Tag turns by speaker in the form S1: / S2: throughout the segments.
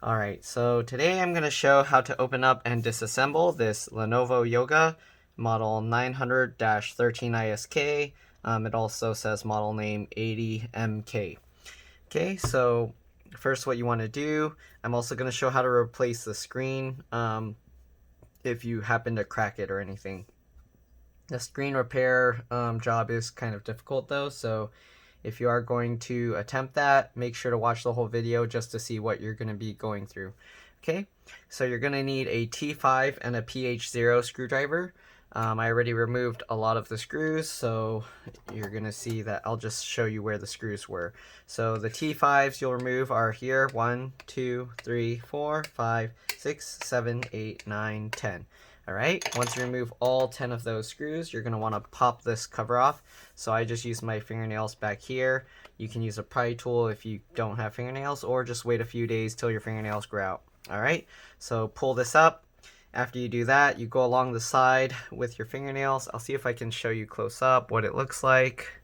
S1: Alright, so today I'm going to show how to open up and disassemble this Lenovo Yoga model 900-13ISK. It also says model name 80MK. Okay, so first what you want to do, I'm also going to show how to replace the screen if you happen to crack it or anything. The screen repair job is kind of difficult though, so if you are going to attempt that, make sure to watch the whole video just to see what you're going to be going through. Okay, so you're going to need a T5 and a PH0 screwdriver. I already removed a lot of the screws, so you're going to see that I'll just show you where the screws were. So the T5s you'll remove are here, 1, 2, 3, 4, 5, 6, 7, 8, 9, 10. Alright, once you remove all 10 of those screws, you're going to want to pop this cover off. So I just use my fingernails back here. You can use a pry tool if you don't have fingernails, or just wait a few days till your fingernails grow out. Alright, so pull this up. After you do that, you go along the side with your fingernails. I'll see if I can show you close up what it looks like.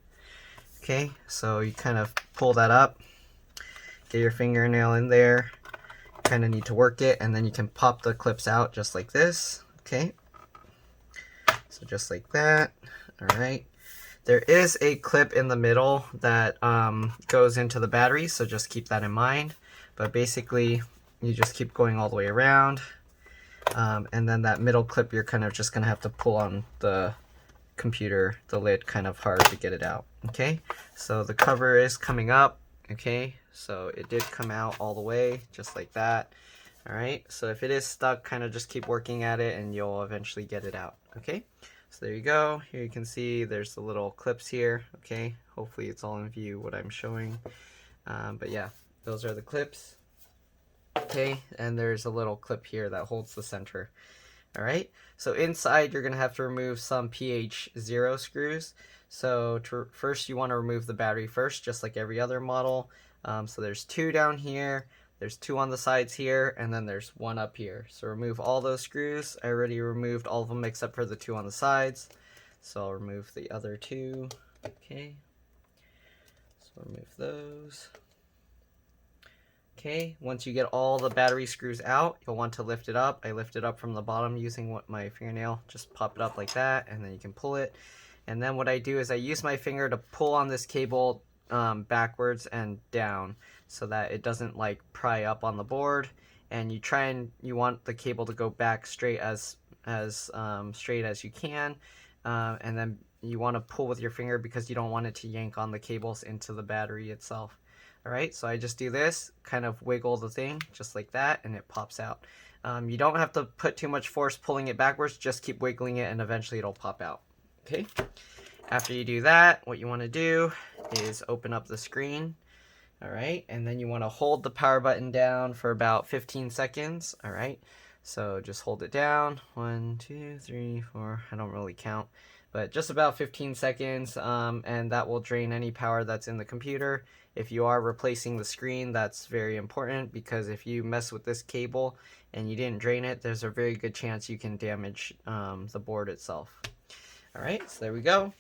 S1: Okay, so you kind of pull that up, get your fingernail in there, kind of need to work it, and then you can pop the clips out just like this. Okay, so just like that. Alright, there is a clip in the middle that goes into the battery, so just keep that in mind. But basically, you just keep going all the way around, and then that middle clip you're kind of just going to have to pull on the computer, the lid, kind of hard to get it out. Okay, so the cover is coming up. Okay, so it did come out all the way, just like that. Alright, so if it is stuck, kind of just keep working at it and you'll eventually get it out. Okay, so there you go. Here you can see there's the little clips here. Okay, hopefully it's all in view what I'm showing. But yeah, those are the clips. Okay, and there's a little clip here that holds the center. Alright, so inside you're going to have to remove some PH0 screws. So first you want to remove the battery first, just like every other model. So there's 2 down here. There's 2 on the sides here, and then there's 1 up here. So remove all those screws. I already removed all of them except for the 2 on the sides. So I'll remove the other 2. Okay. So remove those. Okay, once you get all the battery screws out, you'll want to lift it up. I lift it up from the bottom using my fingernail. Just pop it up like that, and then you can pull it. And then what I do is I use my finger to pull on this cable backwards and down so that it doesn't like pry up on the board, and you want the cable to go back straight as straight as you can, and then you want to pull with your finger because you don't want it to yank on the cables into the battery itself. Alright, so I just do this, kind of wiggle the thing just like that, and it pops out. You don't have to put too much force pulling it backwards, just keep wiggling it and eventually it'll pop out. Okay, after you do that, what you want to do is open up the screen. Alright, and then you want to hold the power button down for about 15 seconds. Alright, so just hold it down. 1, 2, 3, 4, I don't really count, but just about 15 seconds, and that will drain any power that's in the computer. If you are replacing the screen, that's very important, because if you mess with this cable and you didn't drain it, there's a very good chance you can damage the board itself. Alright, so there we go.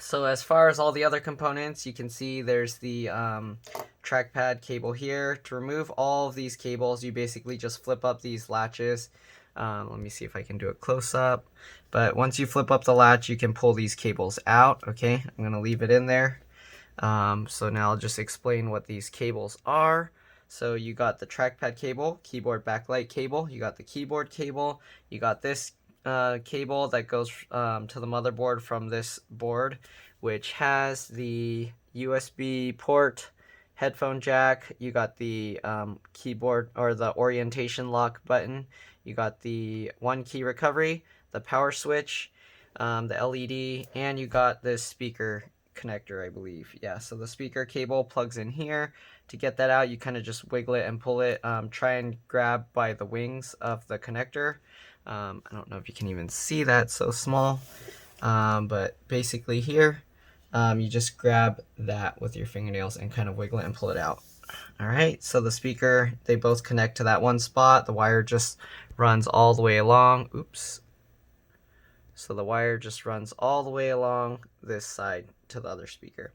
S1: So as far as all the other components, you can see there's the trackpad cable here. To remove all of these cables, you basically just flip up these latches. Let me see if I can do a close-up. But once you flip up the latch, you can pull these cables out. Okay, I'm going to leave it in there. So now I'll just explain what these cables are. So you got the trackpad cable, keyboard backlight cable, you got the keyboard cable, you got this cable that goes to the motherboard from this board, which has the USB port, headphone jack, you got the keyboard or the orientation lock button, you got the 1 key recovery, the power switch, the LED, and you got this speaker connector, I believe. Yeah, so the speaker cable plugs in here. To get that out, you kind of just wiggle it and pull it. Try and grab by the wings of the connector. I don't know if you can even see that, so small. But basically here, you just grab that with your fingernails and kind of wiggle it and pull it out. Alright, so the speaker, they both connect to that one spot. The wire just runs all the way along. Oops. So the wire just runs all the way along this side to the other speaker.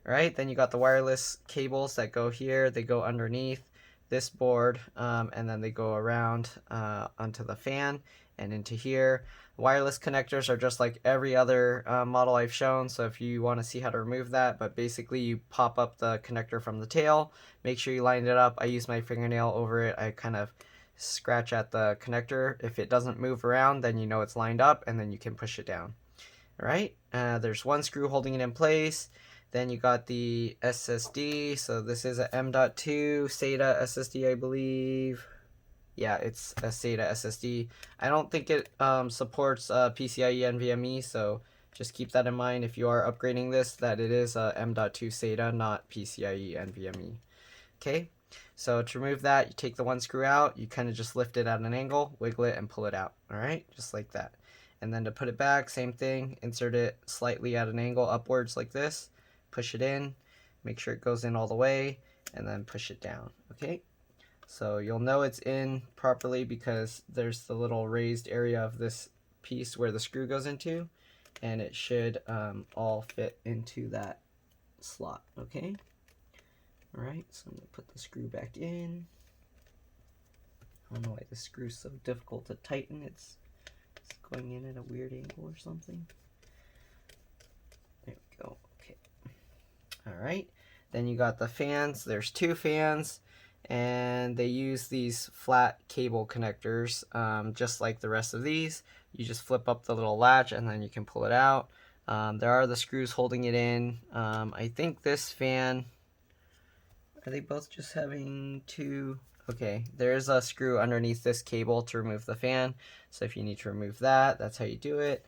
S1: Alright, then you got the wireless cables that go here. They go underneath this board, and then they go around onto the fan and into here. Wireless connectors are just like every other model I've shown, so if you want to see how to remove that, but basically you pop up the connector from the tail, make sure you line it up. I use my fingernail over it. I kind of scratch at the connector. If it doesn't move around, then you know it's lined up, and then you can push it down. All right, there's one screw holding it in place. Then you got the SSD. So this is a M.2 SATA SSD, I believe. Yeah, it's a SATA SSD. I don't think it supports PCIe NVMe, so just keep that in mind if you are upgrading this, that it is a M.2 SATA, not PCIe NVMe. Okay, so to remove that, you take the one screw out, you kind of just lift it at an angle, wiggle it, and pull it out. All right, just like that. And then to put it back, same thing, insert it slightly at an angle upwards like this, push it in, make sure it goes in all the way, and then push it down. Okay, so you'll know it's in properly because there's the little raised area of this piece where the screw goes into, and it should all fit into that slot. Okay, all right, so I'm going to put the screw back in. I don't know why this screw's so difficult to tighten. It's going in at a weird angle or something. There we go. Okay. All right. Then you got the fans. There's two fans, and they use these flat cable connectors, just like the rest of these. You just flip up the little latch, and then you can pull it out. There are the screws holding it in. I think this fan, are they both just having two? Okay, there's a screw underneath this cable to remove the fan. So if you need to remove that, that's how you do it.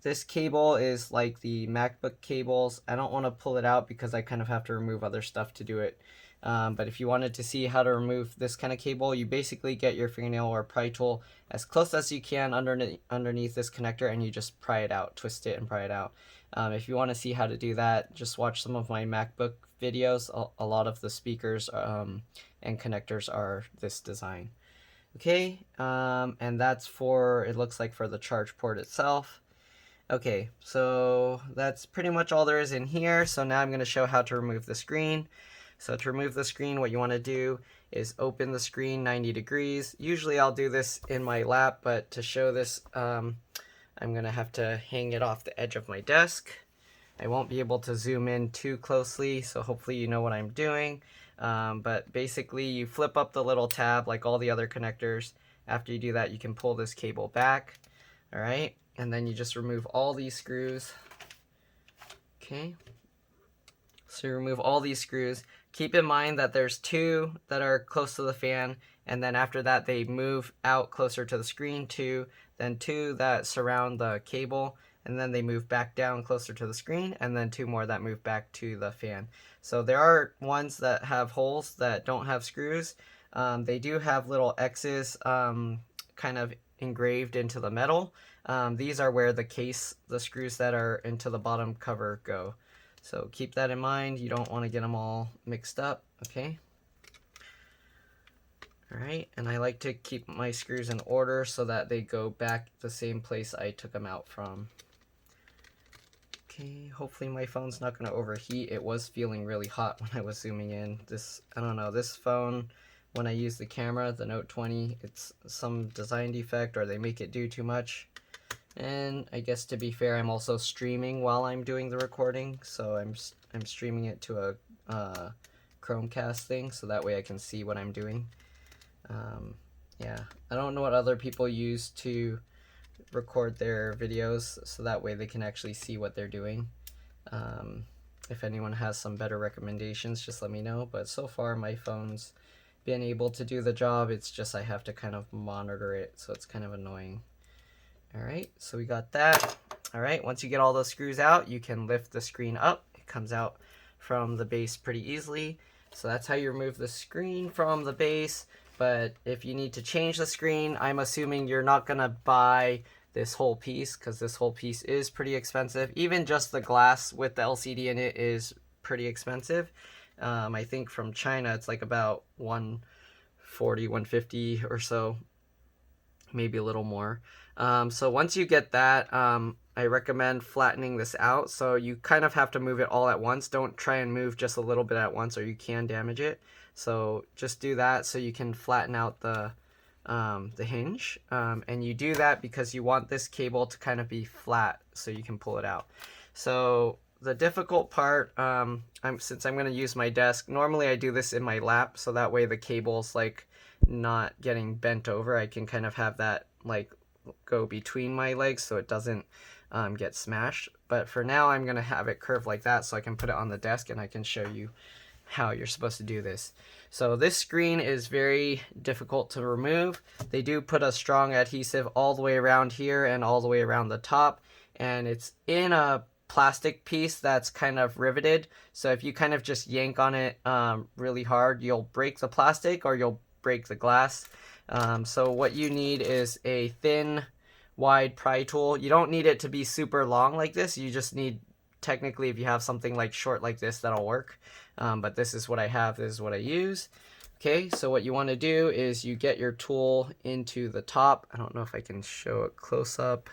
S1: This cable is like the MacBook cables. I don't want to pull it out because I kind of have to remove other stuff to do it. But if you wanted to see how to remove this kind of cable, you basically get your fingernail or pry tool as close as you can underneath this connector, and you just pry it out, twist it and pry it out. If you want to see how to do that, just watch some of my MacBook videos. A lot of the speakers and connectors are this design. Okay, and that's for, it looks like, for the charge port itself. Okay, so that's pretty much all there is in here. So now I'm going to show how to remove the screen. So to remove the screen, what you want to do is open the screen 90 degrees. Usually I'll do this in my lap, but to show this, I'm going to have to hang it off the edge of my desk. I won't be able to zoom in too closely, so hopefully you know what I'm doing. But basically you flip up the little tab like all the other connectors. After you do that, you can pull this cable back. All right, and then you just remove all these screws. Okay, so you remove all these screws. Keep in mind that there's two that are close to the fan, and then after that they move out closer to the screen, then two that surround the cable, and then they move back down closer to the screen, and then two more that move back to the fan. So there are ones that have holes that don't have screws. They do have little X's kind of engraved into the metal. These are where the screws that are into the bottom cover go. So keep that in mind. You don't want to get them all mixed up, okay? All right, and I like to keep my screws in order so that they go back the same place I took them out from. Okay, hopefully my phone's not going to overheat. It was feeling really hot when I was zooming in. I don't know, this phone, when I use the camera, the Note 20, it's some design defect or they make it do too much. And I guess to be fair, I'm also streaming while I'm doing the recording, so I'm streaming it to a Chromecast thing, so that way I can see what I'm doing. Yeah, I don't know what other people use to record their videos, so that way they can actually see what they're doing. If anyone has some better recommendations, just let me know, but so far my phone's been able to do the job. It's just I have to kind of monitor it, so it's kind of annoying. Alright, so we got that. Alright, once you get all those screws out, you can lift the screen up. It comes out from the base pretty easily. So that's how you remove the screen from the base. But if you need to change the screen, I'm assuming you're not going to buy this whole piece, because this whole piece is pretty expensive. Even just the glass with the LCD in it is pretty expensive. I think from China it's like about $140, $150 or so, maybe a little more. So once you get that, I recommend flattening this out. So you kind of have to move it all at once. Don't try and move just a little bit at once or you can damage it. So just do that so you can flatten out the hinge, and you do that because you want this cable to kind of be flat so you can pull it out. So the difficult part, since I'm going to use my desk, normally I do this in my lap so that way the cable's like not getting bent over. I can kind of have that like go between my legs so it doesn't get smashed. But for now I'm going to have it curved like that so I can put it on the desk and I can show you how you're supposed to do this. So this screen is very difficult to remove. They do put a strong adhesive all the way around here and all the way around the top, and it's in a plastic piece that's kind of riveted. So if you kind of just yank on it really hard, you'll break the plastic or you'll break the glass. So what you need is a thin, wide pry tool. You don't need it to be super long like this. You just need, technically, if you have something like short like this, that'll work. But this is what I have, this is what I use. Okay, so what you want to do is you get your tool into the top. I don't know if I can show it close up.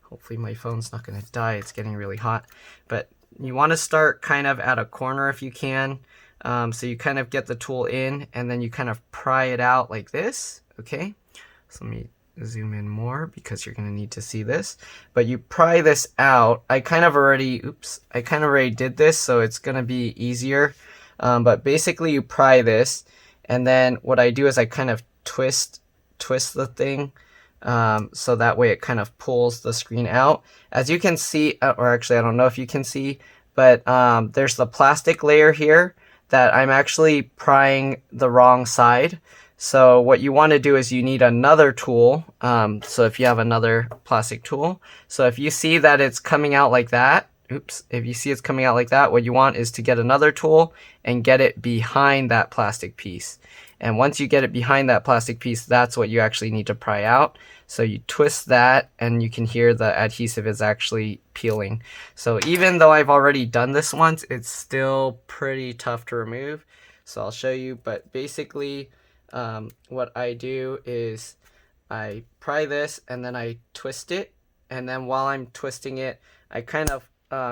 S1: Hopefully my phone's not going to die, it's getting really hot. But you want to start kind of at a corner if you can. So you kind of get the tool in and then you kind of pry it out like this. Okay, so let me zoom in more because you're going to need to see this. But you pry this out. I kind of already did this, so it's going to be easier. But basically you pry this, and then what I do is I kind of twist the thing, so that way it kind of pulls the screen out. As you can see, or actually I don't know if you can see, but there's the plastic layer here that I'm actually prying the wrong side. So what you want to do is you need another tool. So if you have another plastic tool, so if you see that it's coming out like that, if you see it's coming out like that, what you want is to get another tool and get it behind that plastic piece. And once you get it behind that plastic piece, that's what you actually need to pry out. So you twist that and you can hear the adhesive is actually peeling. So even though I've already done this once, it's still pretty tough to remove. So I'll show you, but basically what I do is I pry this and then I twist it, and then while I'm twisting it, I kind of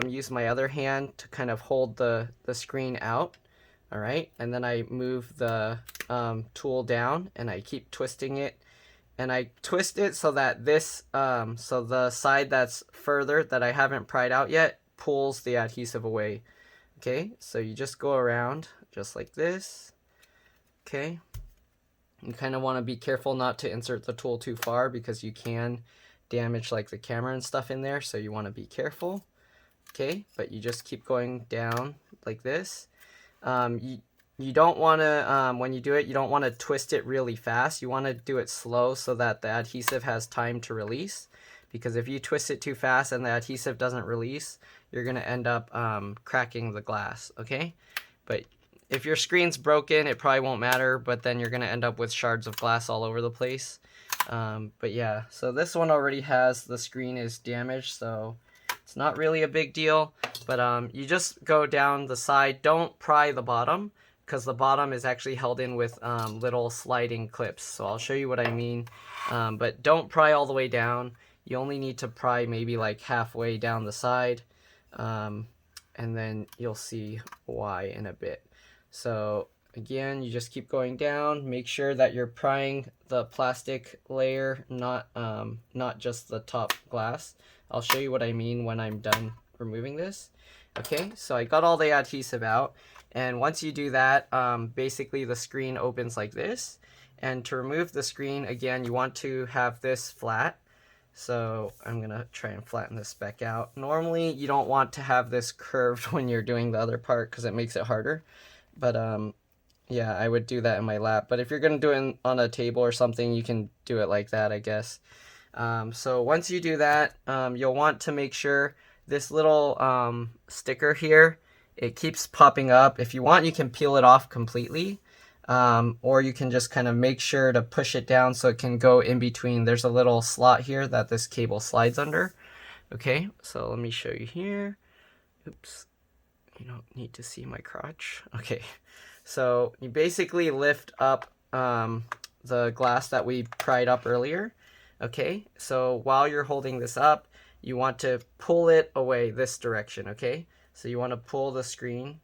S1: use my other hand to kind of hold the screen out. All right, and then I move the tool down and I keep twisting it, and I twist it so that this so the side that's further that I haven't pried out yet pulls the adhesive away. Okay, so you just go around just like this. Okay, you kind of want to be careful not to insert the tool too far because you can damage like the camera and stuff in there, so you want to be careful. Okay, but you just keep going down like this. You don't want to, when you do it, you don't want to twist it really fast. You want to do it slow so that the adhesive has time to release. Because if you twist it too fast and the adhesive doesn't release, you're going to end up cracking the glass, okay? But if your screen's broken, it probably won't matter, but then you're going to end up with shards of glass all over the place. But yeah, so this one already has, the screen is damaged, so it's not really a big deal. But you just go down the side. Don't pry the bottom, because the bottom is actually held in with little sliding clips. So I'll show you what I mean. But don't pry all the way down. You only need to pry maybe like halfway down the side. And then you'll see why in a bit. So again, you just keep going down. Make sure that you're prying the plastic layer, not just the top glass. I'll show you what I mean when I'm done removing this. Okay, so I got all the adhesive out. And once you do that, basically the screen opens like this. And to remove the screen, again, you want to have this flat. So I'm going to try and flatten this back out. Normally, you don't want to have this curved when you're doing the other part because it makes it harder. But yeah, I would do that in my lap. But if you're going to do it on a table or something, you can do it like that, I guess. So once you do that, you'll want to make sure this little sticker here, it keeps popping up. If you want, you can peel it off completely, or you can just kind of make sure to push it down so it can go in between. There's a little slot here that this cable slides under. Okay, so let me show you here. Oops, you don't need to see my crotch. Okay, so you basically lift up the glass that we pried up earlier. Okay, so while you're holding this up, you want to pull it away this direction, okay? So you want to pull the screen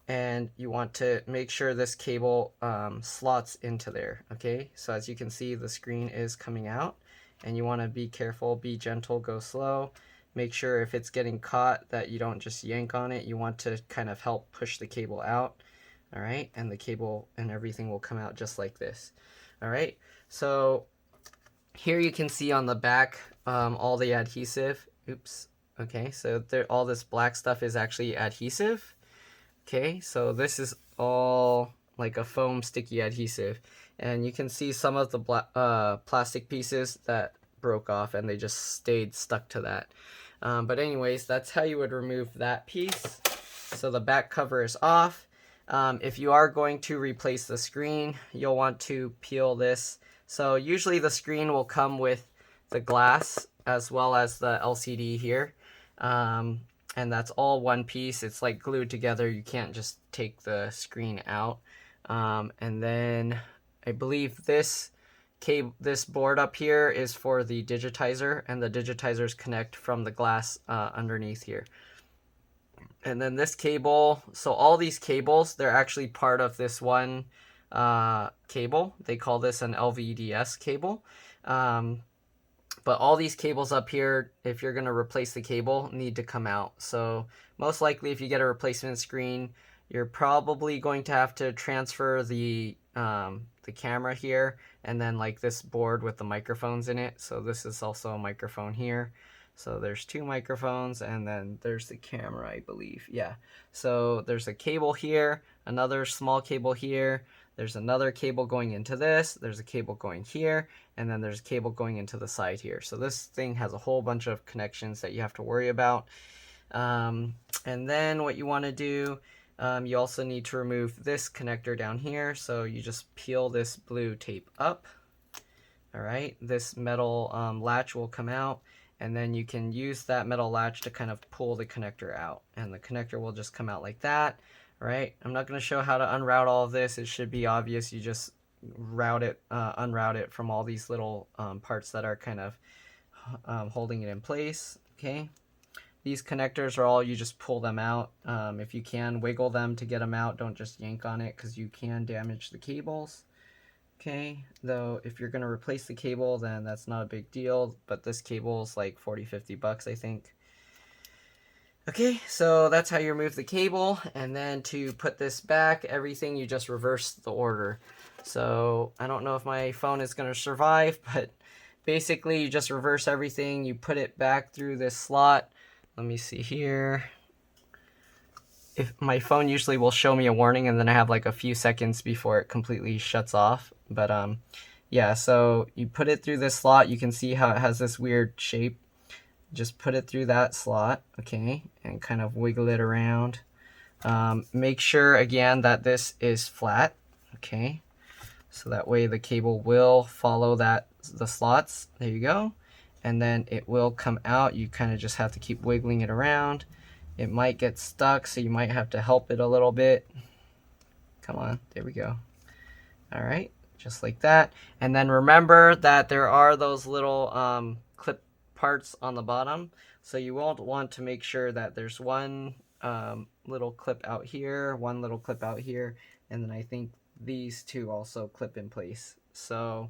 S1: and you want to make sure this cable slots into there. Okay, so as you can see, the screen is coming out, and you want to be careful, be gentle, go slow. Make sure if it's getting caught that you don't just yank on it. You want to kind of help push the cable out. All right, and the cable and everything will come out just like this. All right, so here you can see on the back all the adhesive. Oops. Okay, so there, all this black stuff is actually adhesive. Okay, so this is all like a foam sticky adhesive, and you can see some of the plastic pieces that broke off and they just stayed stuck to that. But anyways, that's how you would remove that piece. So the back cover is off. If you are going to replace the screen, you'll want to peel this. So usually the screen will come with the glass as well as the LCD here. And that's all one piece. It's like glued together. You can't just take the screen out. And then I believe this board up here is for the digitizer, and the digitizers connect from the glass underneath here. And then this cable, so all these cables, they're actually part of this one cable. They call this an Lvds cable. But all these cables up here, if you're going to replace the cable, need to come out. So most likely if you get a replacement screen, you're probably going to have to transfer the camera here, and then like this board with the microphones in it. So this is also a microphone here. So there's two microphones, and then there's the camera, I believe. Yeah. So there's a cable here, another small cable here. There's another cable going into this. There's a cable going here, and then there's a cable going into the side here. So this thing has a whole bunch of connections that you have to worry about. And then what you want to do, you also need to remove this connector down here. So you just peel this blue tape up. All right, this metal latch will come out, and then you can use that metal latch to kind of pull the connector out, and the connector will just come out like that. Right, I'm not going to show how to unroute all of this. It should be obvious. You just unroute it from all these little parts that are kind of holding it in place. Okay, these connectors are all, you just pull them out. If you can, wiggle them to get them out. Don't just yank on it, because you can damage the cables. Okay, though if you're going to replace the cable, then that's not a big deal, but this cable is like 40-50 bucks, I think. Okay, so that's how you remove the cable, and then to put this back, everything, you just reverse the order. So I don't know if my phone is going to survive, but basically you just reverse everything. You put it back through this slot. Let me see here. If my phone usually will show me a warning, and then I have like a few seconds before it completely shuts off. But yeah, so you put it through this slot. You can see how it has this weird shape. Just put it through that slot, okay, and kind of wiggle it around. Make sure, again, that this is flat, okay, so that way the cable will follow the slots. There you go. And then it will come out. You kind of just have to keep wiggling it around. It might get stuck, so you might have to help it a little bit. Come on, there we go. All right, just like that. And then remember that there are those little clip parts on the bottom, so you won't want to make sure that there's one little clip out here, one little clip out here, and then I think these two also clip in place. So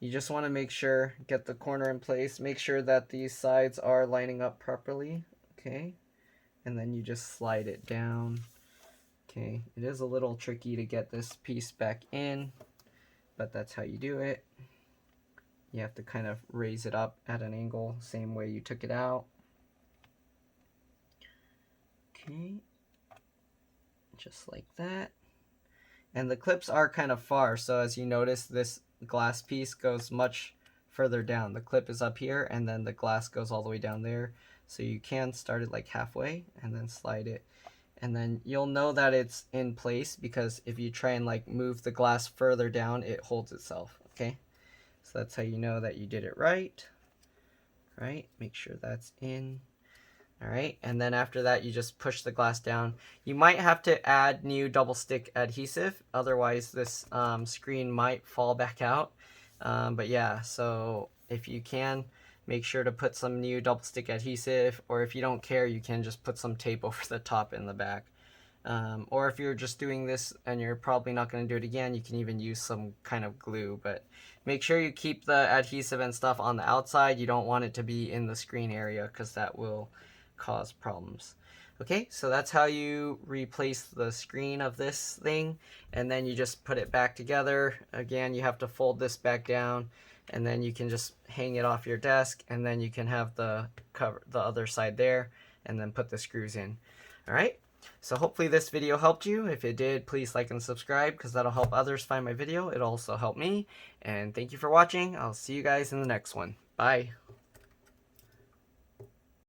S1: you just want to make sure, get the corner in place, make sure that these sides are lining up properly, okay, and then you just slide it down. Okay, it is a little tricky to get this piece back in, but that's how you do it. You have to kind of raise it up at an angle, same way you took it out. Okay, just like that. And the clips are kind of far, so as you notice, this glass piece goes much further down. The clip is up here, and then the glass goes all the way down there. So you can start it like halfway, and then slide it. And then you'll know that it's in place, because if you try and like move the glass further down, it holds itself, okay? So that's how you know that you did it right. Right, make sure that's in. All right, and then after that, you just push the glass down. You might have to add new double stick adhesive, otherwise this screen might fall back out. But yeah, so if you can, make sure to put some new double stick adhesive, or if you don't care, you can just put some tape over the top and the back. Or if you're just doing this and you're probably not going to do it again, you can even use some kind of glue. But make sure you keep the adhesive and stuff on the outside. You don't want it to be in the screen area because that will cause problems. Okay, so that's how you replace the screen of this thing, and then you just put it back together. Again, you have to fold this back down, and then you can just hang it off your desk, and then you can have the cover, the other side there, and then put the screws in. All right, so hopefully this video helped you. If it did, please like and subscribe because that'll help others find my video. It'll also help me, and thank you for watching. I'll see you guys in the next one. Bye.